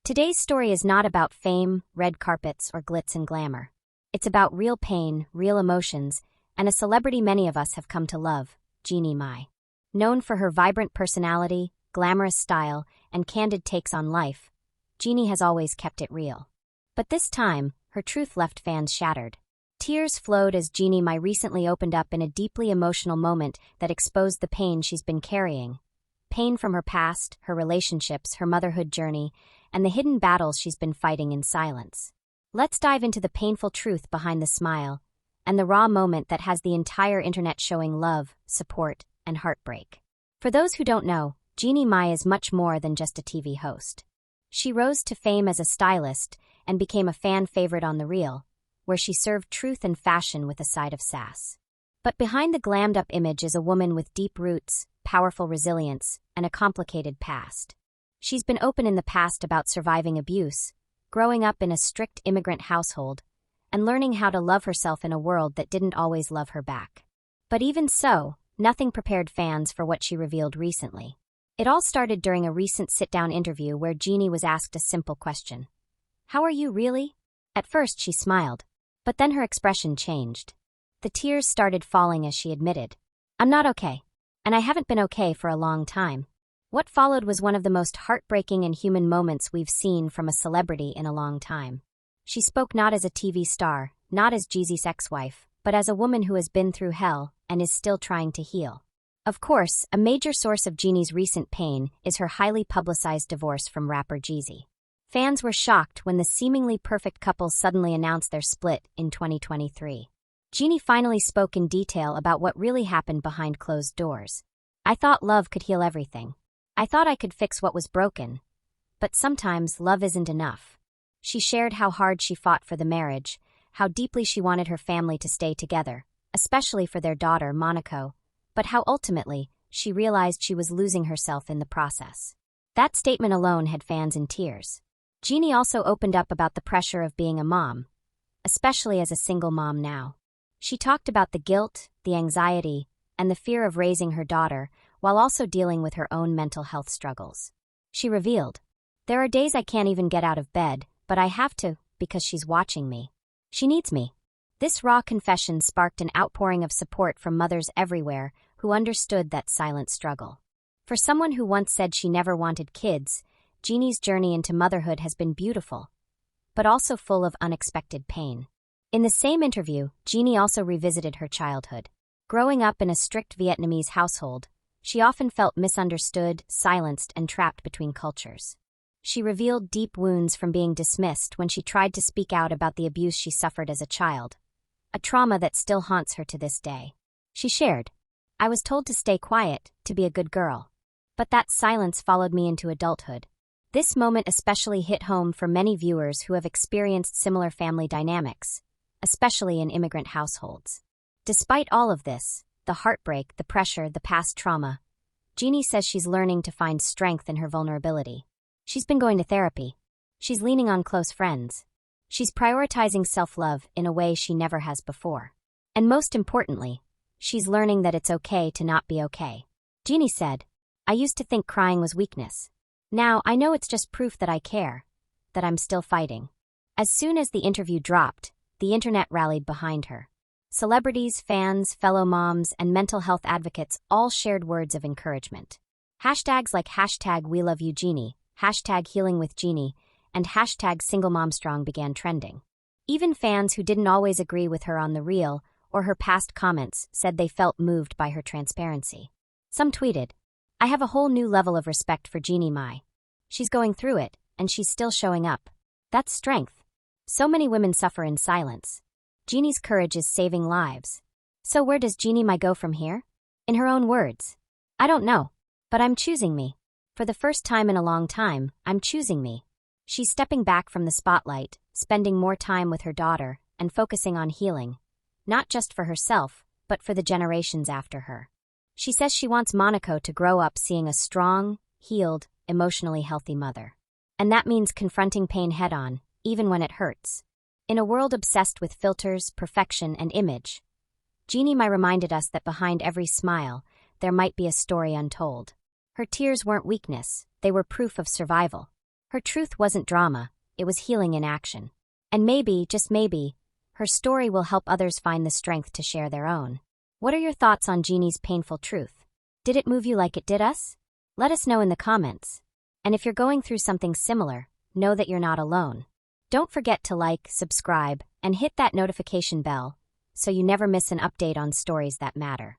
Today's story is not about fame, red carpets, or glitz and glamour. It's about real pain, real emotions, and a celebrity many of us have come to love, Jeannie Mai. Known for her vibrant personality, glamorous style, and candid takes on life, Jeannie has always kept it real. But this time, her truth left fans shattered. Tears flowed as Jeannie Mai recently opened up in a deeply emotional moment that exposed the pain she's been carrying. Pain from her past, her relationships, her motherhood journey, and the hidden battles she's been fighting in silence. Let's dive into the painful truth behind the smile, and the raw moment that has the entire internet showing love, support, and heartbreak. For those who don't know, Jeannie Mai is much more than just a TV host. She rose to fame as a stylist and became a fan favorite on The Real, where she served truth and fashion with a side of sass. But behind the glammed-up image is a woman with deep roots, powerful resilience, and a complicated past. She's been open in the past about surviving abuse, growing up in a strict immigrant household, and learning how to love herself in a world that didn't always love her back. But even so, nothing prepared fans for what she revealed recently. It all started during a recent sit-down interview where Jeannie was asked a simple question. "How are you really?" At first she smiled, but then her expression changed. The tears started falling as she admitted, "I'm not okay. And I haven't been okay for a long time." What followed was one of the most heartbreaking and human moments we've seen from a celebrity in a long time. She spoke not as a TV star, not as Jeezy's ex-wife, but as a woman who has been through hell and is still trying to heal. Of course, a major source of Jeannie's recent pain is her highly publicized divorce from rapper Jeezy. Fans were shocked when the seemingly perfect couple suddenly announced their split in 2023. Jeannie finally spoke in detail about what really happened behind closed doors. "I thought love could heal everything. I thought I could fix what was broken. But sometimes love isn't enough." She shared how hard she fought for the marriage, how deeply she wanted her family to stay together, especially for their daughter, Monaco, but how ultimately, she realized she was losing herself in the process. That statement alone had fans in tears. Jeannie also opened up about the pressure of being a mom, especially as a single mom now. She talked about the guilt, the anxiety, and the fear of raising her daughter, while also dealing with her own mental health struggles. She revealed, "There are days I can't even get out of bed, but I have to, because she's watching me. She needs me." This raw confession sparked an outpouring of support from mothers everywhere who understood that silent struggle. For someone who once said she never wanted kids, Jeannie's journey into motherhood has been beautiful, but also full of unexpected pain. In the same interview, Jeannie also revisited her childhood. Growing up in a strict Vietnamese household, she often felt misunderstood, silenced, and trapped between cultures. She revealed deep wounds from being dismissed when she tried to speak out about the abuse she suffered as a child, a trauma that still haunts her to this day. She shared, "I was told to stay quiet, to be a good girl. But that silence followed me into adulthood." This moment especially hit home for many viewers who have experienced similar family dynamics, especially in immigrant households. Despite all of this, the heartbreak, the pressure, the past trauma, Jeannie says she's learning to find strength in her vulnerability. She's been going to therapy. She's leaning on close friends. She's prioritizing self-love in a way she never has before. And most importantly, she's learning that it's okay to not be okay. Jeannie said, "I used to think crying was weakness. Now I know it's just proof that I care, that I'm still fighting." As soon as the interview dropped, the internet rallied behind her. Celebrities, fans, fellow moms, and mental health advocates all shared words of encouragement. Hashtags like #WeLoveYouJeannie, #HealingWithJeannie, and #SingleMomStrong began trending. Even fans who didn't always agree with her on The Real or her past comments said they felt moved by her transparency. Some tweeted, "I have a whole new level of respect for Jeannie Mai. She's going through it, and she's still showing up. That's strength. So many women suffer in silence. Jeannie's courage is saving lives." So where does Jeannie Mai go from here? In her own words, "I don't know, but I'm choosing me. For the first time in a long time, I'm choosing me." She's stepping back from the spotlight, spending more time with her daughter, and focusing on healing, not just for herself, but for the generations after her. She says she wants Monaco to grow up seeing a strong, healed, emotionally healthy mother. And that means confronting pain head-on, even when it hurts. In a world obsessed with filters, perfection, and image, Jeannie Mai reminded us that behind every smile, there might be a story untold. Her tears weren't weakness, they were proof of survival. Her truth wasn't drama, it was healing in action. And maybe, just maybe, her story will help others find the strength to share their own. What are your thoughts on Jeannie's painful truth? Did it move you like it did us? Let us know in the comments. And if you're going through something similar, know that you're not alone. Don't forget to like, subscribe, and hit that notification bell so you never miss an update on stories that matter.